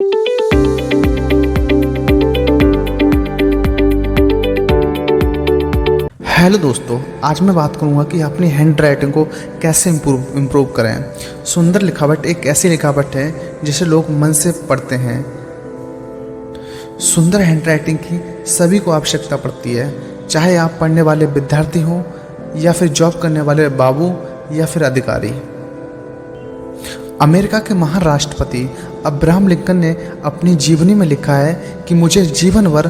Hello दोस्तों, आज मैं बात करूंगा कि अपनी हैंड राइटिंग को कैसे इम्प्रूव करें। सुंदर लिखावट एक ऐसी लिखावट है जिसे लोग मन से पढ़ते हैं। सुंदर हैंड राइटिंग की सभी को आवश्यकता पड़ती है, चाहे आप पढ़ने वाले विद्यार्थी हों या फिर जॉब करने वाले बाबू या फिर अधिकारी। अमेरिका के महान राष्ट्रपति अब्राहम लिंकन ने अपनी जीवनी में लिखा है कि मुझे जीवन भर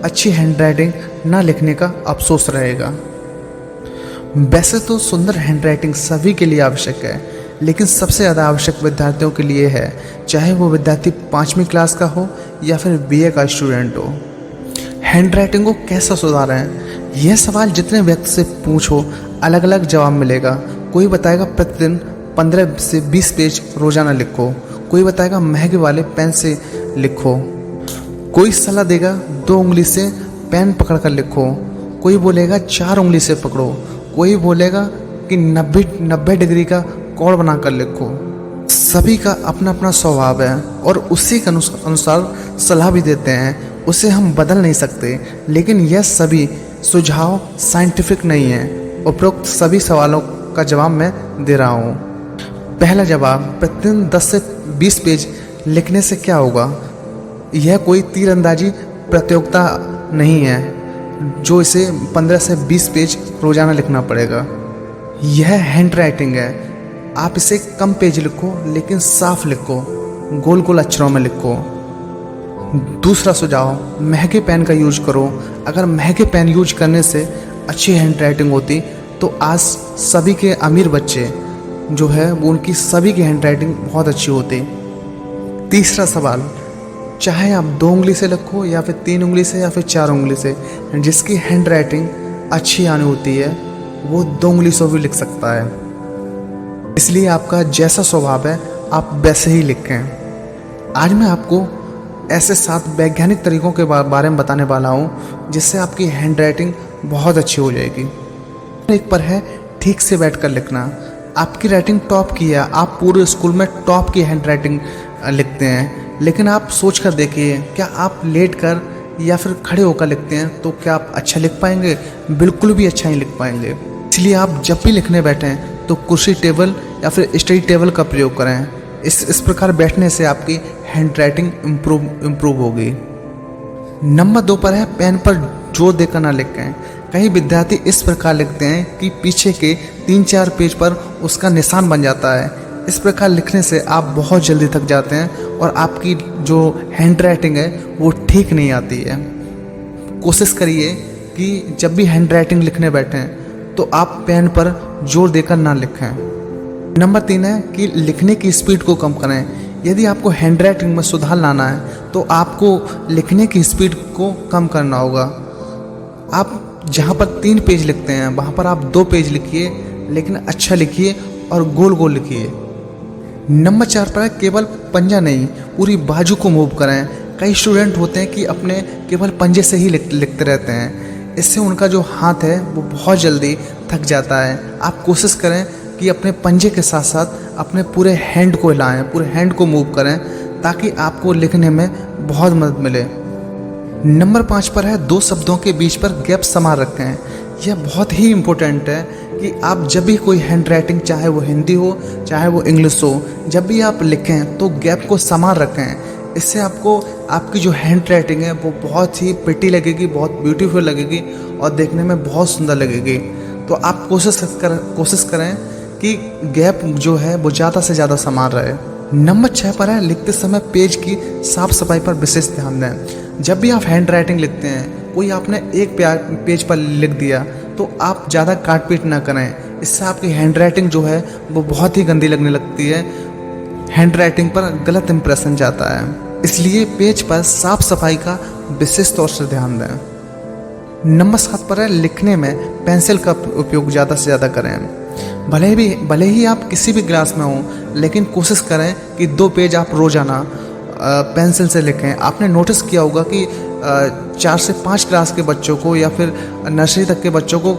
अच्छी हैंडराइटिंग ना लिखने का अफसोस रहेगा। वैसे तो सुंदर हैंडराइटिंग सभी के लिए आवश्यक है, लेकिन सबसे ज़्यादा आवश्यक विद्यार्थियों के लिए है, चाहे वो विद्यार्थी 5वीं क्लास का हो या फिर बीए का स्टूडेंट हो। हैंडराइटिंग को कैसे सुधारें, यह सवाल जितने व्यक्ति से पूछो अलग अलग जवाब मिलेगा। कोई बताएगा प्रतिदिन 15 से 20 पेज रोजाना लिखो, कोई बताएगा महंगे वाले पेन से लिखो, कोई सलाह देगा 2 उंगली से पेन पकड़कर लिखो, कोई बोलेगा 4 उंगली से पकड़ो, कोई बोलेगा कि 90 डिग्री का कोण बनाकर लिखो। सभी का अपना अपना स्वभाव है और उसी के अनुसार सलाह भी देते हैं, उसे हम बदल नहीं सकते। लेकिन यह सभी सुझाव साइंटिफिक नहीं है। उपरोक्त सभी सवालों का जवाब मैं दे रहा हूँ। पहला जवाब, प्रतिदिन 10 से 20 पेज लिखने से क्या होगा। यह कोई तीरंदाजी प्रतियोगिता नहीं है जो इसे 15 से 20 पेज रोजाना लिखना पड़ेगा। यह हैंड राइटिंग है। आप इसे कम पेज लिखो लेकिन साफ लिखो, गोल गोल अक्षरों में लिखो। दूसरा सुझाव, महंगे पेन का यूज करो। अगर महंगे पेन यूज करने से अच्छी हैंड राइटिंग होती तो आज सभी के अमीर बच्चे जो है वो उनकी सभी की हैंड राइटिंग बहुत अच्छी होती। तीसरा सवाल, चाहे आप 2 उंगली से लिखो या फिर 3 उंगली से या फिर 4 उंगली से, जिसकी हैंड राइटिंग अच्छी आनी होती है वो 2 उंगली से भी लिख सकता है। इसलिए आपका जैसा स्वभाव है आप वैसे ही लिखें। आज मैं आपको ऐसे 7 वैज्ञानिक तरीकों के बारे में बताने वाला हूँ जिससे आपकी हैंड राइटिंग बहुत अच्छी हो जाएगी। एक पर है ठीक से बैठकर लिखना। आपकी राइटिंग टॉप की है, आप पूरे स्कूल में टॉप की हैंड राइटिंग लिखते हैं, लेकिन आप सोच कर देखिए, क्या आप लेट कर या फिर खड़े होकर लिखते हैं तो क्या आप अच्छा लिख पाएंगे? बिल्कुल भी अच्छा नहीं लिख पाएंगे। इसलिए आप जब भी लिखने बैठें तो कुर्सी टेबल या फिर स्टडी टेबल का प्रयोग करें। इस प्रकार बैठने से आपकी हैंड राइटिंग इम्प्रूव होगी। नंबर 2 पर है पेन पर जोर देकर ना लिखें। कई विद्यार्थी इस प्रकार लिखते हैं कि पीछे के 3-4 पेज पर उसका निशान बन जाता है। इस प्रकार लिखने से आप बहुत जल्दी थक जाते हैं और आपकी जो हैंड राइटिंग है वो ठीक नहीं आती है। कोशिश करिए कि जब भी हैंड राइटिंग लिखने बैठें तो आप पेन पर जोर देकर ना लिखें। नंबर 3 है कि लिखने की स्पीड को कम करें। यदि आपको हैंड राइटिंग में सुधार लाना है तो आपको लिखने की स्पीड को कम करना होगा। आप जहाँ पर 3 पेज लिखते हैं वहाँ पर आप 2 पेज लिखिए, लेकिन अच्छा लिखिए और गोल गोल लिखिए। नंबर 4 पर है केवल पंजा नहीं, पूरी बाजू को मूव करें। कई स्टूडेंट होते हैं कि अपने केवल पंजे से ही लिखते रहते हैं। इससे उनका जो हाथ है वो बहुत जल्दी थक जाता है। आप कोशिश करें कि अपने पंजे के साथ साथ अपने पूरे हैंड को हिलाएं, पूरे हैंड को मूव करें, ताकि आपको लिखने में बहुत मदद मिले। नंबर 5 पर है 2 शब्दों के बीच पर गैप संभाल रखें। यह बहुत ही इम्पोर्टेंट है कि आप जब भी कोई हैंड राइटिंग, चाहे वो हिंदी हो चाहे वो इंग्लिश हो, जब भी आप लिखें तो गैप को संभाल रखें। इससे आपको आपकी जो हैंड राइटिंग है वो बहुत ही प्रिटी लगेगी, बहुत ब्यूटीफुल लगेगी और देखने में बहुत सुंदर लगेगी। तो आप कोशिश करें कि गैप जो है वो ज़्यादा से ज़्यादा संभाल रहे। नंबर 6 पर है लिखते समय पेज की साफ सफाई पर विशेष ध्यान दें। जब भी आप हैंड राइटिंग लिखते हैं, कोई आपने एक पेज पर लिख दिया तो आप ज़्यादा काट पीट ना करें। इससे आपकी हैंड राइटिंग जो है वो बहुत ही गंदी लगने लगती है। हैंड राइटिंग पर गलत इंप्रेशन जाता है। इसलिए पेज पर साफ सफाई का विशेष तौर से ध्यान दें। नंबर 7 पर है लिखने में पेंसिल का उपयोग ज़्यादा से ज़्यादा करें। भले ही आप किसी भी क्लास में हों, लेकिन कोशिश करें कि 2 पेज आप रोज़ाना पेंसिल से लिखें। आपने नोटिस किया होगा कि 4 से 5 क्लास के बच्चों को या फिर नर्सरी तक के बच्चों को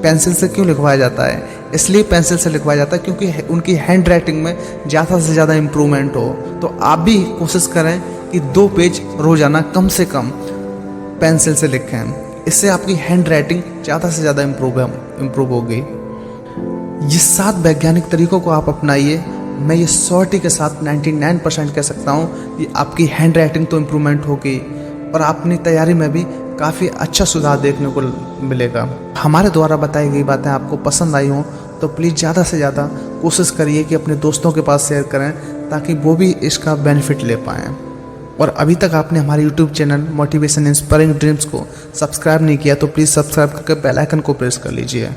पेंसिल से क्यों लिखवाया जाता है? इसलिए पेंसिल से लिखवाया जाता है क्योंकि उनकी हैंड राइटिंग में ज़्यादा से ज़्यादा इम्प्रूवमेंट हो। तो आप भी कोशिश करें कि 2 पेज रोजाना कम से कम पेंसिल से लिखें। इससे आपकी हैंड राइटिंग ज़्यादा से ज़्यादा इम्प्रूव होगी। ये 7 वैज्ञानिक तरीकों को आप अपनाइए। मैं ये श्योरिटी के साथ 99% कह सकता हूँ कि आपकी हैंड राइटिंग तो इम्प्रूवमेंट होगी और अपनी तैयारी में भी काफ़ी अच्छा सुधार देखने को मिलेगा। हमारे द्वारा बताई गई बातें आपको पसंद आई हों तो प्लीज़ ज़्यादा से ज़्यादा कोशिश करिए कि अपने दोस्तों के पास शेयर करें ताकि वो भी इसका बेनिफिट ले पाएँ। और अभी तक आपने हमारे YouTube channel motivation inspiring dreams को सब्सक्राइब नहीं किया तो प्लीज़ सब्सक्राइब करके बेल आइकन को प्रेस कर लीजिए।